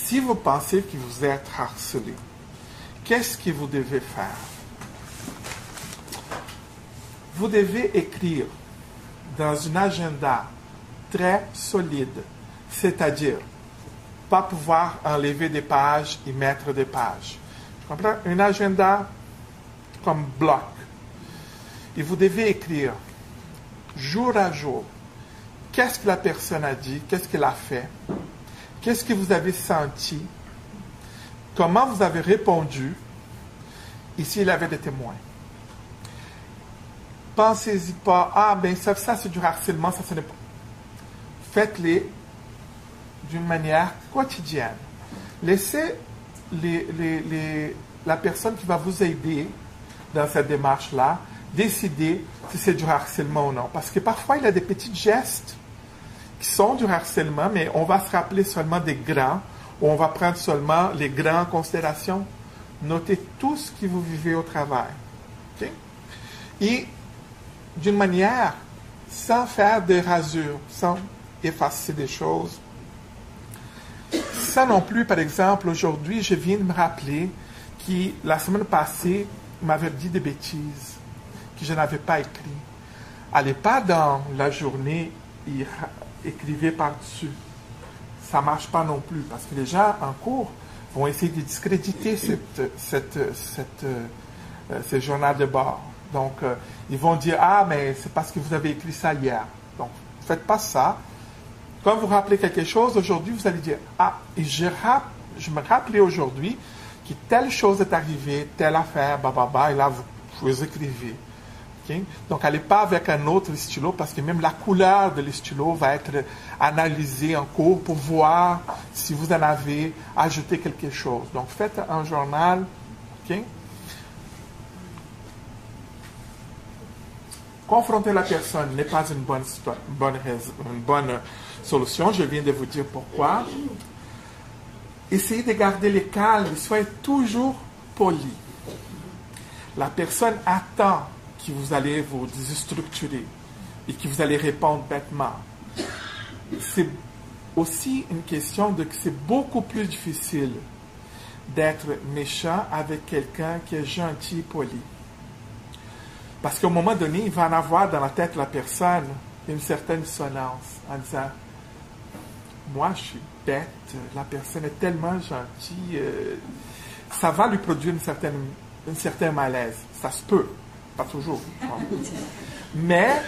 Si vous pensez que vous êtes harcelé, qu'est-ce que vous devez faire? Vous devez écrire dans un agenda très solide, c'est-à-dire pas pouvoir enlever des pages et mettre des pages. Tu comprends? Un agenda comme bloc. Et vous devez écrire jour à jour qu'est-ce que la personne a dit, qu'est-ce qu'elle a fait, qu'est-ce que vous avez senti, comment vous avez répondu, et s'il y avait des témoins. Pensez-y pas, ah ben ça c'est du harcèlement, ça ce n'est pas. Faites-les d'une manière quotidienne. Laissez la personne qui va vous aider dans cette démarche-là décider si c'est du harcèlement ou non. Parce que parfois, il y a des petits gestes qui sont du harcèlement, mais on va se rappeler seulement des grands, ou on va prendre seulement les grands en considération. Notez tout ce que vous vivez au travail. Okay? Et d'une manière, sans faire des rasures, sans effacer des choses. Ça non plus, par exemple, aujourd'hui, je viens de me rappeler que la semaine passée, il m'avait dit des bêtises que je n'avais pas écrit. Allez pas dans la journée et écrivez par-dessus. Ça ne marche pas non plus, parce que les gens en cours vont essayer de discréditer ce journal de bord. Donc, ils vont dire, ah, mais c'est parce que vous avez écrit ça hier. Donc, ne faites pas ça. Quand vous rappelez quelque chose, aujourd'hui, vous allez dire, ah, et je me rappelais aujourd'hui que telle chose est arrivée, telle affaire, et là, vous écrivez. Okay? Donc, n'allez pas avec un autre stylo, parce que même la couleur de le stylo va être analysée en cours pour voir si vous en avez ajouté quelque chose. Donc, faites un journal. Okay? Confronter la personne n'est pas une bonne solution. Je viens de vous dire pourquoi. Essayez de garder le calme. Soyez toujours poli. La personne attend que vous allez vous déstructurer et que vous allez répondre bêtement. C'est aussi une question de que c'est beaucoup plus difficile d'être méchant avec quelqu'un qui est gentil et poli. Parce qu'à un moment donné, il va en avoir dans la tête de la personne une certaine dissonance en disant « Moi, je suis bête, la personne est tellement gentille. » Ça va lui produire un certain malaise. Ça se peut, pas toujours. Mais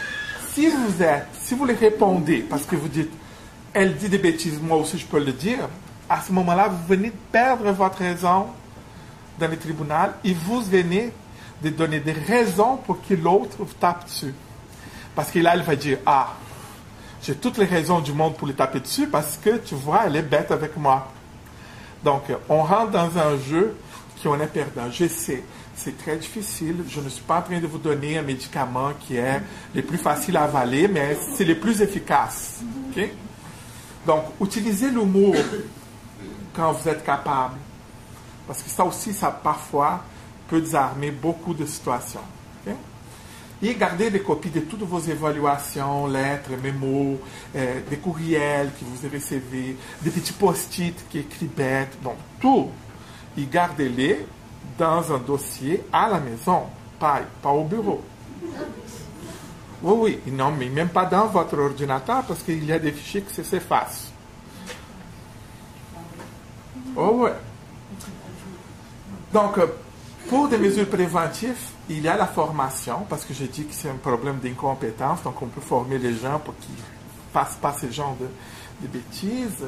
si vous les répondez, parce que vous dites « Elle dit des bêtises, moi aussi je peux le dire », à ce moment-là, vous venez de perdre votre raison dans le tribunal et vous venez de donner des raisons pour que l'autre vous tape dessus. Parce que là, elle va dire, ah, j'ai toutes les raisons du monde pour lui taper dessus parce que, tu vois, elle est bête avec moi. Donc, on rentre dans un jeu qui on est perdant. Je sais, c'est très difficile. Je ne suis pas en train de vous donner un médicament qui est le plus facile à avaler, mais c'est le plus efficace. Okay? Donc, utilisez l'humour quand vous êtes capable. Parce que ça aussi, ça parfois peut désarmer beaucoup de situations. Okay? Et gardez des copies de toutes vos évaluations, lettres, mémos, des courriels que vous recevez, des petits post-it qui écrivent bêtes, donc tout. Et gardez-les dans un dossier à la maison, pas au bureau. Oui, non, mais même pas dans votre ordinateur parce qu'il y a des fichiers qui s'effacent. Oh ouais. Donc, pour des mesures préventives, il y a la formation, parce que j'ai dit que c'est un problème d'incompétence, donc on peut former les gens pour qu'ils ne fassent pas ce genre de bêtises.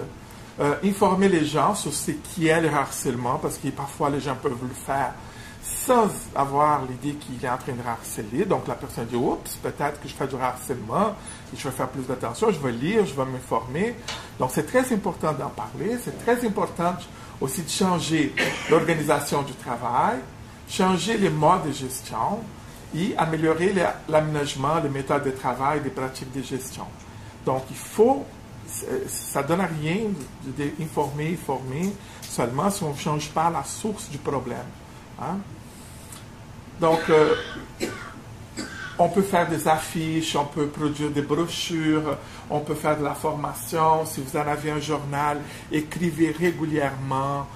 Informer les gens sur ce qui est le harcèlement, parce que parfois les gens peuvent le faire sans avoir l'idée qu'il est en train de harceler. Donc la personne dit, oups, peut-être que je fais du harcèlement, et je vais faire plus d'attention, je vais lire, je vais m'informer. Donc c'est très important d'en parler, c'est très important aussi de changer l'organisation du travail, changer les modes de gestion et améliorer l'aménagement, les méthodes de travail, des pratiques de gestion. Donc, ça ne donne rien d'informer, former seulement si on ne change pas la source du problème. Hein? Donc, On peut faire des affiches, on peut produire des brochures, on peut faire de la formation. Si vous en avez un journal, écrivez régulièrement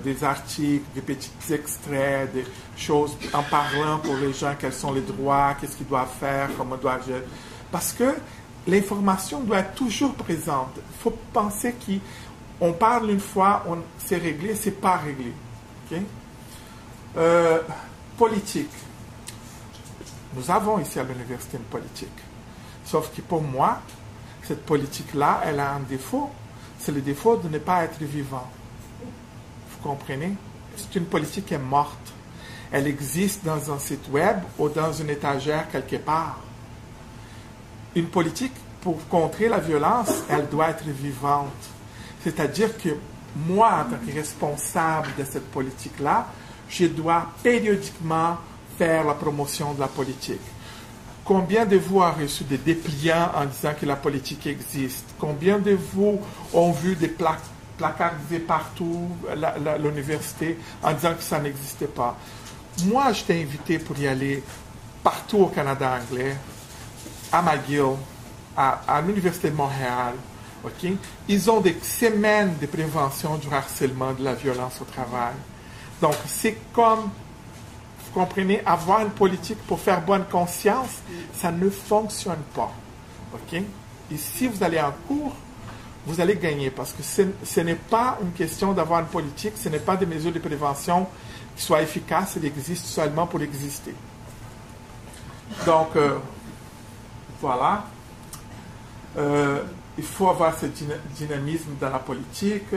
des articles, des petits extraits, des choses en parlant pour les gens quels sont les droits, qu'est-ce qu'ils doivent faire, comment doivent agir. Parce que l'information doit être toujours présente. Il faut penser qu'on parle une fois, c'est réglé, c'est pas réglé. Okay? Politique. Nous avons ici à l'université une politique. Sauf que pour moi, cette politique-là, elle a un défaut. C'est le défaut de ne pas être vivant. Vous comprenez? C'est une politique qui est morte. Elle existe dans un site web ou dans une étagère quelque part. Une politique, pour contrer la violence, elle doit être vivante. C'est-à-dire que moi, en tant que responsable de cette politique-là, je dois périodiquement faire la promotion de la politique. Combien de vous ont reçu des dépliants en disant que la politique existe? Combien de vous ont vu des placardisés partout à l'université en disant que ça n'existait pas? Moi, je t'ai invité pour y aller partout au Canada anglais, à McGill, à l'Université de Montréal. Okay? Ils ont des semaines de prévention du harcèlement, de la violence au travail. Donc, c'est comme, vous comprenez, avoir une politique pour faire bonne conscience, ça ne fonctionne pas. Okay? Et si vous allez en cours, vous allez gagner parce que ce n'est pas une question d'avoir une politique, ce n'est pas des mesures de prévention qui soient efficaces, elles existent seulement pour exister. Donc, voilà. Il faut avoir ce dynamisme dans la politique.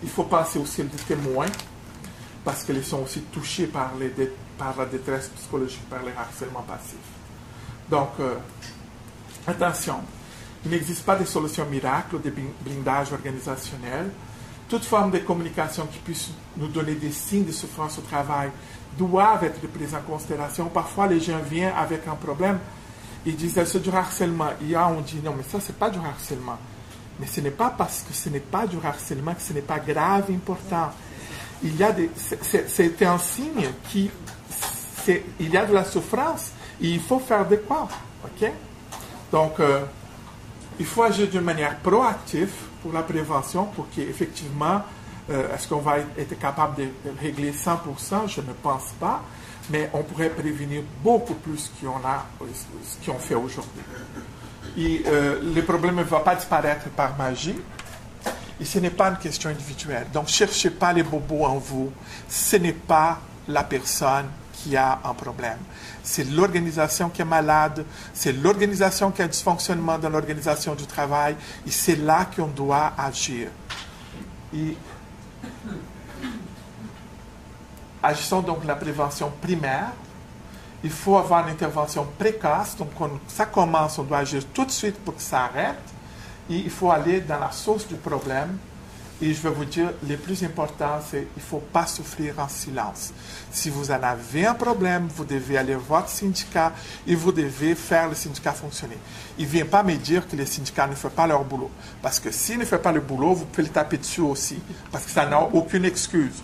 Il faut penser aussi aux témoins, parce qu'ils sont aussi touchés par la détresse psychologique, par les harcèlements passifs. Donc, attention, il n'existe pas de solution miracle ou de blindage organisationnel. Toute forme de communication qui puisse nous donner des signes de souffrance au travail doivent être prises en considération. Parfois, les gens viennent avec un problème, ils disent c'est du harcèlement. Et on dit non, mais ça, c'est pas du harcèlement. Mais ce n'est pas parce que ce n'est pas du harcèlement que ce n'est pas grave et important. Il y a c'est un signe il y a de la souffrance et il faut faire de quoi. OK? Donc, il faut agir d'une manière proactive pour la prévention pour qu'effectivement, est-ce qu'on va être capable de régler 100%? Je ne pense pas. Mais on pourrait prévenir beaucoup plus ce qu'on fait aujourd'hui. Et le problème ne va pas disparaître par magie. Et ce n'est pas une question individuelle. Donc, ne cherchez pas les bobos en vous. Ce n'est pas la personne qui a un problème. C'est l'organisation qui est malade. C'est l'organisation qui a un dysfonctionnement dans l'organisation du travail. Et c'est là qu'on doit agir. Et agissons donc de la prévention primaire. Il faut avoir une intervention précoce. Donc, quand ça commence, on doit agir tout de suite pour que ça arrête. Et il faut aller dans la source du problème. Et je vais vous dire, le plus important, c'est qu'il ne faut pas souffrir en silence. Si vous en avez un problème, vous devez aller voir votre syndicat et vous devez faire le syndicat fonctionner. Il ne vient pas me dire que les syndicats ne font pas leur boulot. Parce que s'ils ne font pas le boulot, vous pouvez le taper dessus aussi. Parce que ça n'a aucune excuse.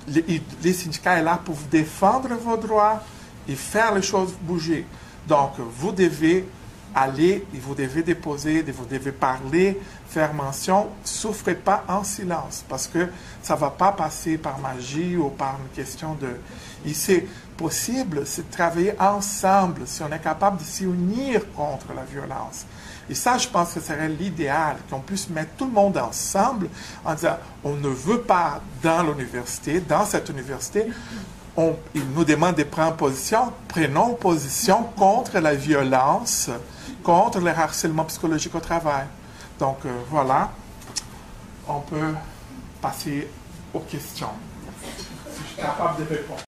Les syndicats sont là pour vous défendre vos droits et faire les choses bouger. Donc, vous devez aller et vous devez déposer, vous devez parler, faire mention. Souffrez pas en silence parce que ça ne va pas passer par magie ou par une question de... Et c'est possible, c'est de travailler ensemble si on est capable de s'y unir contre la violence. Et ça, je pense que ce serait l'idéal, qu'on puisse mettre tout le monde ensemble en disant, on ne veut pas dans l'université, dans cette université, il nous demande de prendre position, prenons position contre la violence, contre le harcèlement psychologique au travail. Donc, voilà, on peut passer aux questions. Si je suis capable de répondre.